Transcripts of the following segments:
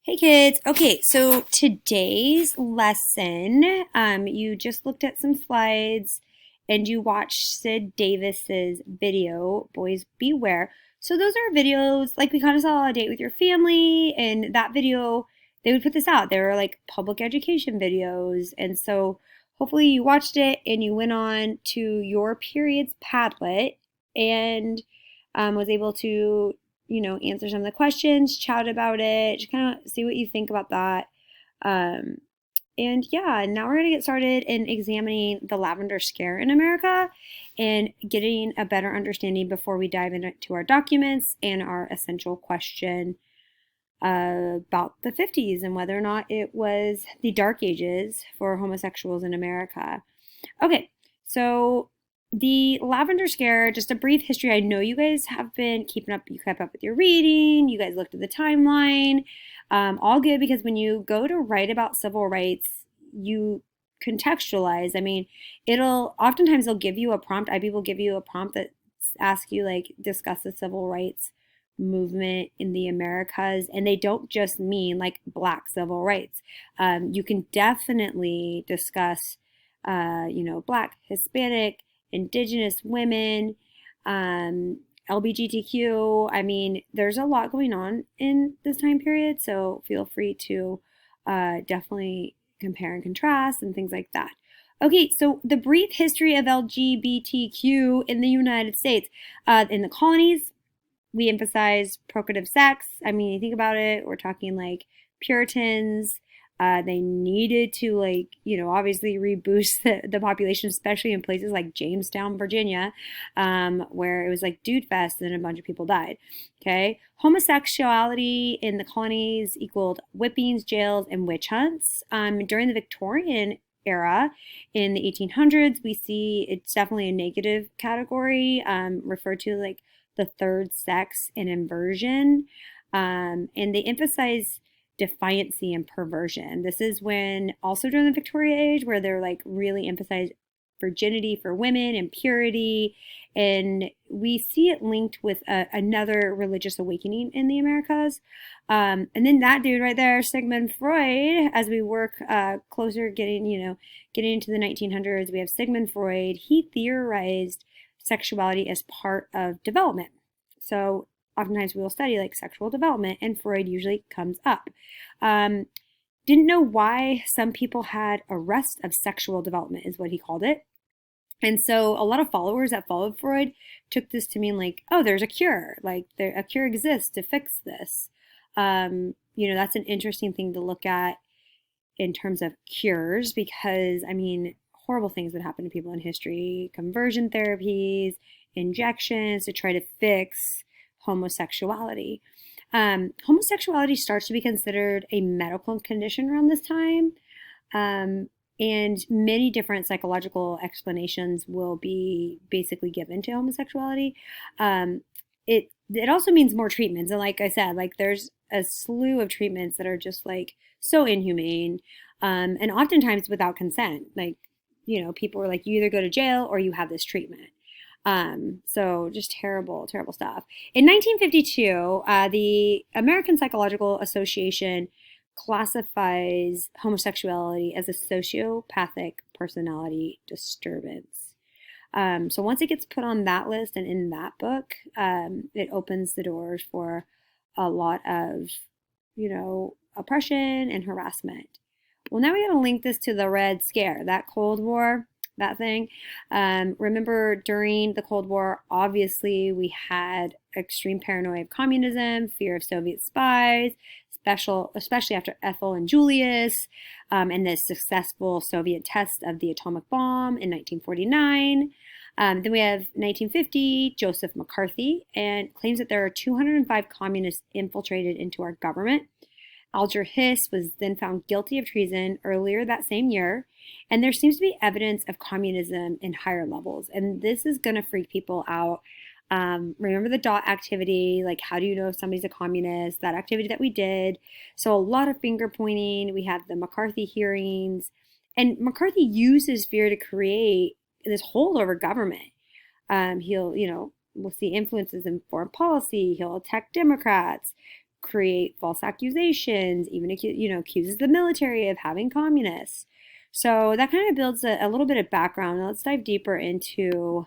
Hey kids. Okay, so today's lesson, you just looked at some slides and you watched Sid Davis's video, Boys Beware. So those are videos like we kind of saw a date with your family, and that video, they would put this out. They were like public education videos. And so hopefully you watched it and you went on to your period's Padlet and was able to answer some of the questions, chat about it, just kind of see what you think about that. Um, and yeah, now we're going to get started in examining the lavender scare in America and getting a better understanding before we dive into our documents and our essential question about the 50s and whether or not it was the dark ages for homosexuals in America. Okay, so the Lavender Scare, just a brief history. I know you guys have been keeping up, you kept up with your reading, you guys looked at the timeline. All good, because when you go to write about civil rights, you contextualize. I mean, oftentimes they'll give you a prompt. IB will give you a prompt that asks you, like, discuss the civil rights movement in the Americas, and they don't just mean like black civil rights. You can definitely discuss Black, Hispanic, Indigenous women, LGBTQ. I mean, there's a lot going on in this time period, so feel free to definitely compare and contrast and things like that. Okay, so the brief history of LGBTQ in the United States. In the colonies, we emphasize procreative sex. I mean, you think about it, we're talking like Puritans. They needed to, obviously reboost the population, especially in places like Jamestown, Virginia, where it was like dude fest and a bunch of people died. Okay. Homosexuality in the colonies equaled whippings, jails, and witch hunts. During the Victorian era in the 1800s, we see it's definitely a negative category, referred to like the third sex and inversion. And they emphasize defiancy and perversion. This is when, also during the Victoria age, where they're like really emphasize virginity for women and purity. And we see it linked with another religious awakening in the Americas. And then that dude right there, Sigmund Freud, as we work closer, getting into the 1900s, we have Sigmund Freud. He theorized sexuality as part of development. So oftentimes we will study like sexual development, and Freud usually comes up. Didn't know why some people had arrest of sexual development, is what he called it. And so a lot of followers that followed Freud took this to mean like, oh, there's a cure, like a cure exists to fix this. That's an interesting thing to look at in terms of cures, because I mean, horrible things would happen to people in history: conversion therapies, injections to try to fix homosexuality. Homosexuality starts to be considered a medical condition around this time, and many different psychological explanations will be basically given to homosexuality. It also means more treatments, and like I said, like there's a slew of treatments that are just like so inhumane, and oftentimes without consent. Like, people are like, you either go to jail or you have this treatment. So just terrible, terrible stuff. In 1952, the American Psychological Association classifies homosexuality as a sociopathic personality disturbance. So once it gets put on that list and in that book, it opens the doors for a lot of, oppression and harassment. Well, now we got to link this to the Red Scare, that Cold War, that thing. Remember, during the Cold War, obviously we had extreme paranoia of communism, fear of Soviet spies, especially after Ethel and Julius, and the successful Soviet test of the atomic bomb in 1949. Then we have 1950, Joseph McCarthy, and claims that there are 205 communists infiltrated into our government. Alger Hiss was then found guilty of treason earlier that same year, and there seems to be evidence of communism in higher levels. And this is going to freak people out. Remember the dot activity, like how do you know if somebody's a communist, that activity that we did. So a lot of finger pointing. We have the McCarthy hearings, and McCarthy uses fear to create this hold over government. We'll see influences in foreign policy. He'll attack Democrats, create false accusations, even accuses the military of having communists. So that kind of builds a little bit of background. Now let's dive deeper into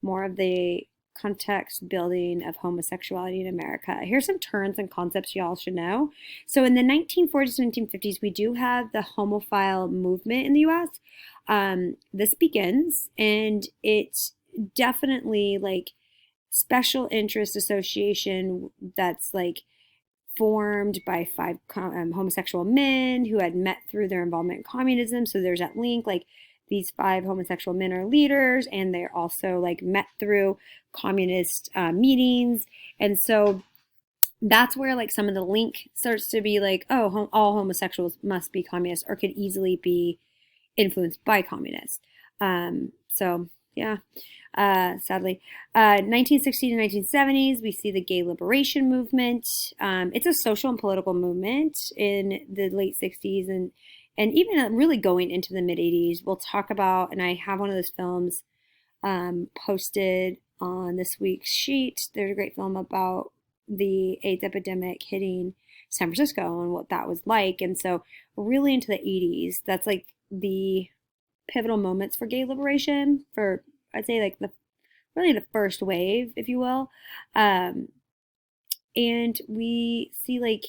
more of the context building of homosexuality in America. Here's some terms and concepts y'all should know. So in the 1940s to 1950s, we do have the homophile movement in the US. This begins, and it's definitely like special interest association that's like formed by five homosexual men who had met through their involvement in communism. So there's that link, like these five homosexual men are leaders, and they're also like met through communist meetings. And so that's where like some of the link starts to be like, oh, all homosexuals must be communists or could easily be influenced by communists. So yeah, sadly. 1960 to 1970s, we see the gay liberation movement. It's a social and political movement in the late 60s and even really going into the mid 80s. We'll talk about, and I have one of those films posted on this week's sheet. There's a great film about the AIDS epidemic hitting San Francisco and what that was like. And so really into the 80s, that's like the pivotal moments for gay liberation, for I'd say like the first wave, if you will. And we see like,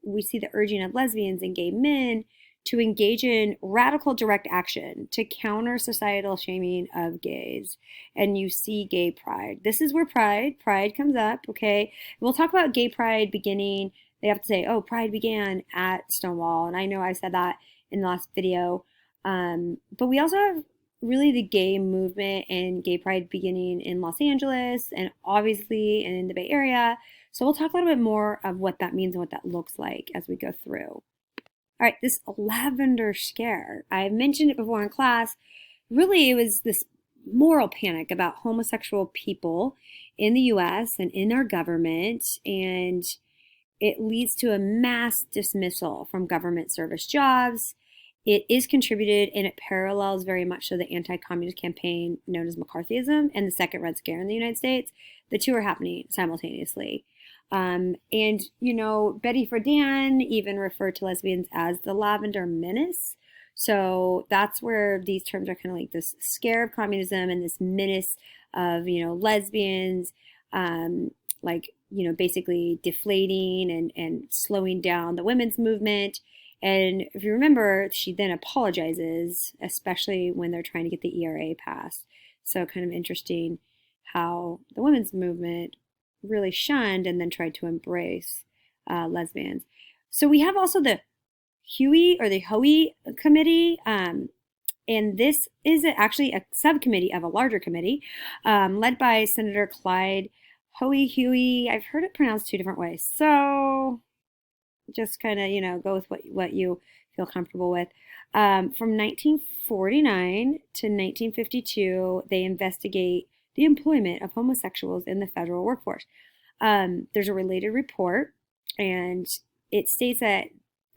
we see the urging of lesbians and gay men to engage in radical direct action to counter societal shaming of gays. And you see gay pride. This is where pride comes up, okay? We'll talk about gay pride beginning. They have to say, oh, pride began at Stonewall. And I know I said that in the last video. But we also have really the gay movement and gay pride beginning in Los Angeles and obviously in the Bay Area. So we'll talk a little bit more of what that means and what that looks like as we go through. All right, this lavender scare. I mentioned it before in class. Really, it was this moral panic about homosexual people in the US and in our government, and it leads to a mass dismissal from government service jobs. It is contributed and it parallels very much to the anti-communist campaign known as McCarthyism and the Second Red Scare in the United States. The two are happening simultaneously. And, Betty Friedan even referred to lesbians as the Lavender menace. So that's where these terms are kind of like this scare of communism and this menace of, lesbians, basically deflating and slowing down the women's movement. And if you remember, she then apologizes, especially when they're trying to get the ERA passed. So kind of interesting how the women's movement really shunned and then tried to embrace lesbians. So we have also the Huey or the Hoey Committee. And this is actually a subcommittee of a larger committee led by Senator Clyde Huey. I've heard it pronounced two different ways. So just kind of, go with what you feel comfortable with. From 1949 to 1952, they investigate the employment of homosexuals in the federal workforce. There's a related report, and it states that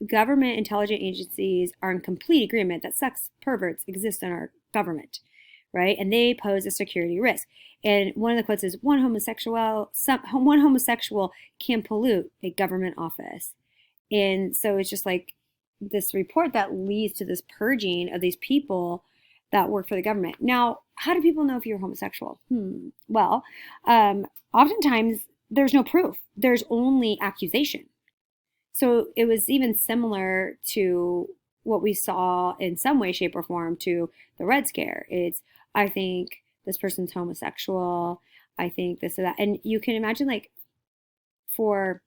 government intelligence agencies are in complete agreement that sex perverts exist in our government, right? And they pose a security risk. And one of the quotes is, one homosexual can pollute a government office. And so it's just like this report that leads to this purging of these people that work for the government. Now, how do people know if you're homosexual? Well, oftentimes there's no proof. There's only accusation. So it was even similar to what we saw in some way, shape, or form to the Red Scare. It's, I think this person's homosexual. I think this or that. And you can imagine, like, for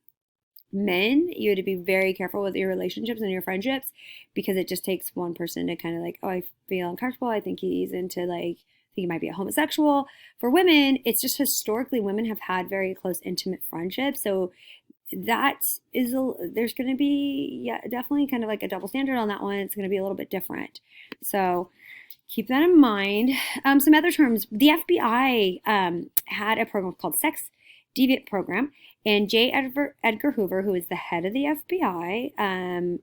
men, you had to be very careful with your relationships and your friendships, because it just takes one person to kind of like, oh, I feel uncomfortable. I think he's into like, I think he might be a homosexual. For women, it's just historically women have had very close, intimate friendships. So that is, there's going to be, definitely kind of like a double standard on that one. It's going to be a little bit different. So keep that in mind. Some other terms, the FBI had a program called Sex Deviant Program. And J. Edgar Hoover, who is the head of the FBI,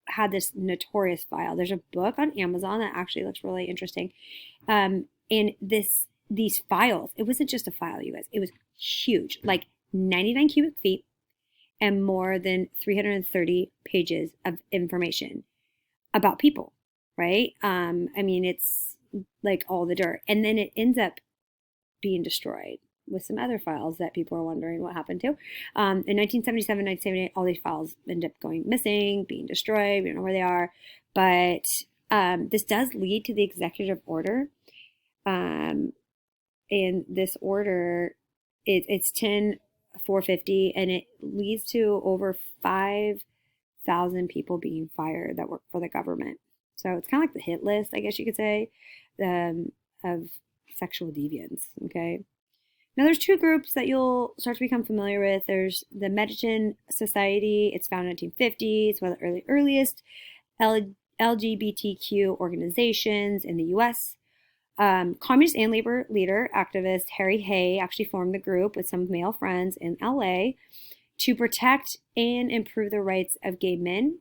had this notorious file. There's a book on Amazon that actually looks really interesting. And these files, it wasn't just a file, you guys. It was huge, like 99 cubic feet. and more than 330 pages of information about people, right? I mean, it's like all the dirt. And then it ends up being destroyed with some other files that people are wondering what happened to. In 1977, 1978, all these files end up going missing, being destroyed. We don't know where they are. But this does lead to the executive order. And this order, it's 10/450, and it leads to over 5,000 people being fired that work for the government. So it's kind of like the hit list, I guess you could say, of sexual deviants. Okay. Now, there's two groups that you'll start to become familiar with. There's the Medicine Society. It's founded in 1950. It's one of the earliest LGBTQ organizations in the U.S. Communist and labor leader activist Harry Hay actually formed the group with some male friends in L.A. to protect and improve the rights of gay men.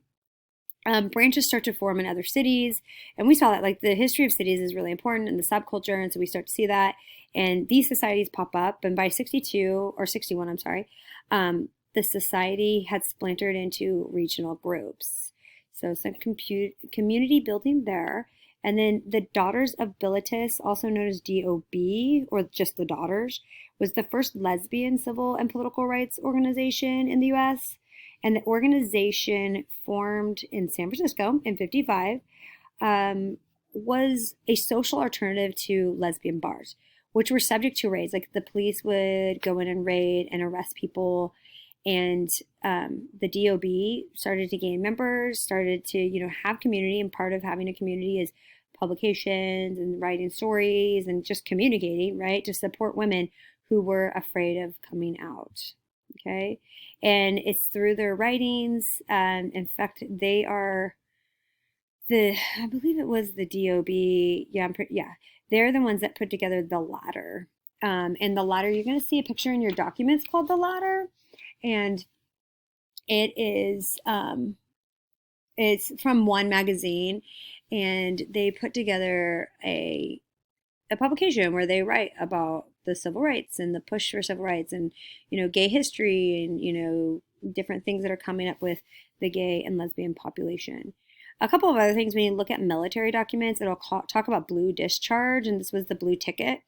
Branches start to form in other cities, and we saw that, like, the history of cities is really important in the subculture, and so we start to see that, and these societies pop up, and by 62 or 61, I'm sorry, the society had splintered into regional groups. So some community building there. And then the Daughters of Bilitis, also known as DOB, or just the Daughters, was the first lesbian civil and political rights organization in the U.S., and the organization, formed in San Francisco in 55, was a social alternative to lesbian bars, which were subject to raids. Like, the police would go in and raid and arrest people. And the DOB started to gain members, started to, have community. And part of having a community is publications and writing stories and just communicating, right, to support women who were afraid of coming out. Okay. And it's through their writings. In fact, they are I believe it was the DOB. Yeah, they're the ones that put together the ladder. And the ladder, you're going to see a picture in your documents called the ladder. And it is, it's from One magazine, and they put together a publication where they write about the civil rights and the push for civil rights and, gay history and, different things that are coming up with the gay and lesbian population. A couple of other things, when you look at military documents, it'll talk about blue discharge, and this was the blue ticket.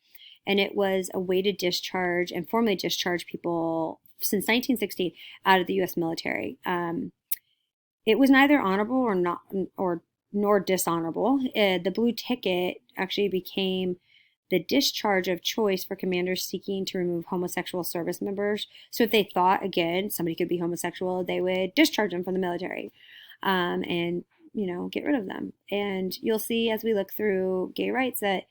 And it was a way to discharge and formally discharge people since 1916 out of the U.S. military. It was neither honorable nor dishonorable. The blue ticket actually became the discharge of choice for commanders seeking to remove homosexual service members. So if they thought, again, somebody could be homosexual, they would discharge them from the military, and, get rid of them. And you'll see as we look through gay rights that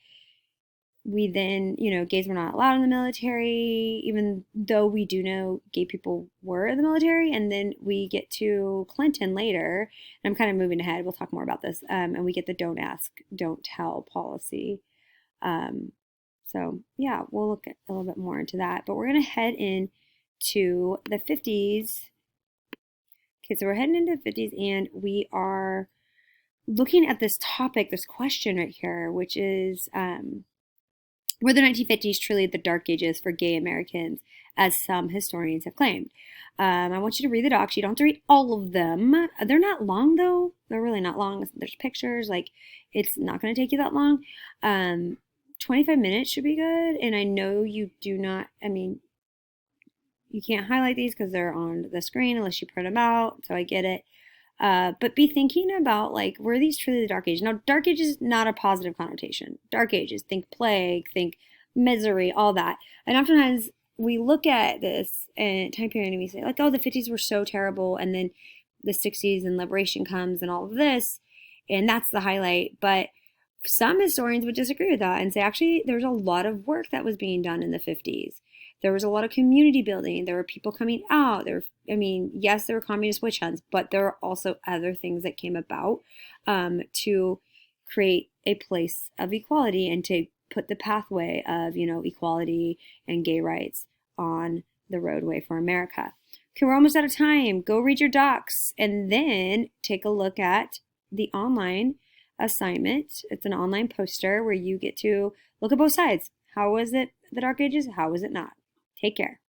we then, gays were not allowed in the military, even though we do know gay people were in the military. And then we get to Clinton later, and I'm kind of moving ahead. We'll talk more about this. And we get the don't ask, don't tell policy. So yeah, we'll look a little bit more into that, but we're going to head into the 50s. Okay, so we're heading into the 50s, and we are looking at this topic, this question right here, which is, were the 1950s truly the dark ages for gay Americans, as some historians have claimed? I want you to read the docs. You don't have to read all of them. They're not long, though. They're really not long. There's pictures. Like, it's not going to take you that long. 25 minutes should be good. And I know you do not, you can't highlight these because they're on the screen unless you print them out. So I get it. But be thinking about, like, were these truly the dark ages? Now, dark ages is not a positive connotation. Dark ages, think plague, think misery, all that. And oftentimes we look at this time period and we say, like, oh, the 50s were so terrible. And then the 60s and liberation comes and all of this. And that's the highlight. But some historians would disagree with that and say, actually, there's a lot of work that was being done in the 50s. There was a lot of community building. There were people coming out. Yes, there were communist witch hunts, but there are also other things that came about to create a place of equality and to put the pathway of, equality and gay rights on the roadway for America. Okay, we're almost out of time. Go read your docs and then take a look at the online assignment. It's an online poster where you get to look at both sides. How was it the Dark Ages? How was it not? Take care.